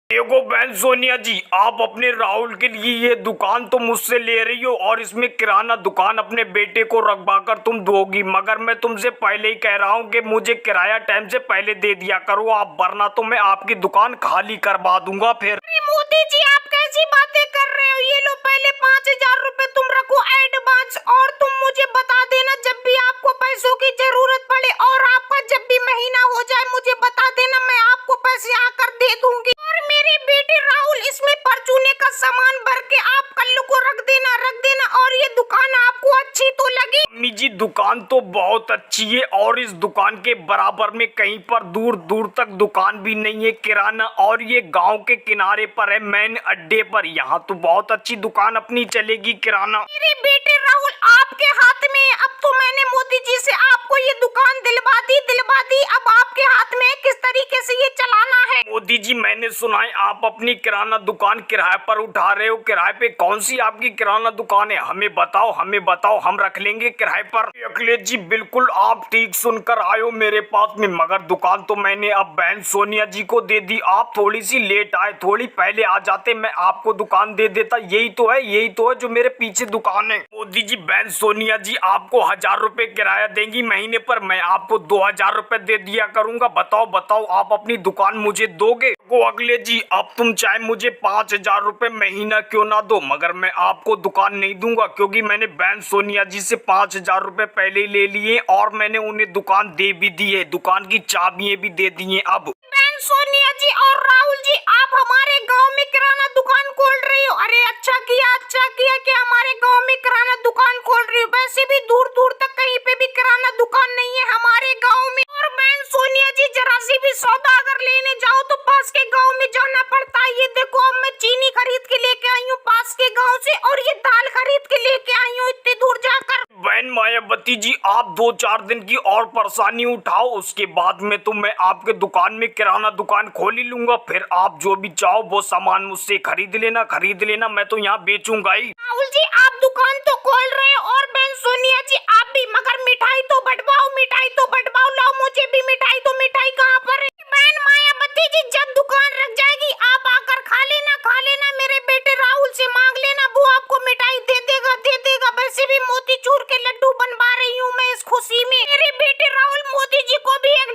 देखो बहन सोनिया जी, आप अपने राहुल के लिए ये दुकान तो मुझसे ले रही हो और इसमें किराना दुकान अपने बेटे को रखवा कर तुम दोगी, मगर मैं तुमसे पहले ही कह रहा हूँ कि मुझे किराया टाइम से पहले दे दिया करो आप, वरना तो मैं आपकी दुकान खाली करवा दूंगा फिर। अरे मोदी जी, आप कैसी बातें कर रहे हो? ये लो पहले 5,000 रुपए तुम रखो एडवांस, और तुम मुझे बता देना जब भी आपको पैसों की जरूरत पड़े, और आपका जब भी महीना हो जाए मुझे बता देना, मैं आपको पैसे आकर दे दूंगी। और मेरे बेटे राहुल, इसमें परचूने का सामान भर के आप कल को रख देना। और ये दुकान आपको अच्छी तो लगी? अम्मी जी, दुकान तो बहुत अच्छी है और इस दुकान के बराबर में कहीं पर दूर दूर तक दुकान भी नहीं है किराना, और ये गांव के किनारे पर है, मेन अड्डे पर। यहाँ तो बहुत अच्छी दुकान अपनी चलेगी किराना। मेरे बेटे राहुल, आपके हाथ में है। अब तो मैंने मोदी जी से आपको ये दुकान दिलवा दी। अब आपके हाथ में है किस तरीके से ये चलाना है। मोदी जी, मैंने सुना है आप अपनी किराना दुकान किराए पर उठा रहे हो। किराए पे कौन सी आपकी किराना दुकान है? हमें बताओ, हम रख लेंगे किराए पर। अखिलेश जी, बिल्कुल आप ठीक सुनकर आए हो मेरे पास में, मगर दुकान तो मैंने अब बहन सोनिया जी को दे दी। आप थोड़ी सी लेट आए, थोड़ी पहले आ जाते, मैं आपको दुकान दे देता। यही तो है जो मेरे पीछे दुकान है। मोदी जी, बहन सोनिया जी आपको 1,000 रुपए किराया देंगी महीने पर, मैं आपको 2,000 रुपए दे दिया करूंगा। बताओ आप अपनी दुकान मुझे दोगे? को अखिलेश जी, अब तुम चाहे मुझे 5,000 रुपए महीना क्यों ना दो, मगर मैं आपको दुकान नहीं दूंगा, क्योंकि मैंने बहन सोनिया जी से 5,000 रुपए पहले ही ले लिए और मैंने उन्हें दुकान दे भी दी है, दुकान की चाबियां भी दे दी है। अब बहन सोनिया जी और राहुल जी, आप हमारे गांव में किराना दुकान खोल रही हो? अरे अच्छा किया कि हमारे गांव में किराना दुकान खोल रही हो। वैसे भी दूर दूर तक कहीं पे भी किराना दुकान नहीं है हमारे गांव में। और बहन सोनिया जी, जरा सी भी सौदा अगर लेने जाओ तो पास के गांव में जाना पड़ता है। ये देखो, अब मैं चीनी खरीद के लेके आई हूँ पास के गाँव से, और ये दाल खरीद के लेके आई हूँ इतनी दूर जाकर। बहन मायावती जी, आप 2-4 दिन की और परेशानी उठाओ, उसके बाद में तो मैं आपके दुकान में किराना दुकान खोल ही लूंगा। फिर आप जो भी चाहो वो सामान मुझसे खरीद लेना, मैं तो यहाँ बेचूंगा ही। राहुल जी, आप दुकान तो खोल रहे हो, और बहन सोनिया जी आप भी, मगर मिठाई तो बंटवाओ। लाओ मुझे भी मिठाई। तो मिठाई कहाँ पर है? बहन मायावती जी, जब दुकान रख जाएगी आप आकर खा लेना। मेरे बेटे राहुल से मांग लेना, वो आपको मिठाई दे देगा। वैसे भी मोतीचूर के लड्डू बनवा रही हूँ मैं इस खुशी में। मेरे बेटे राहुल, मोदी जी को भी एक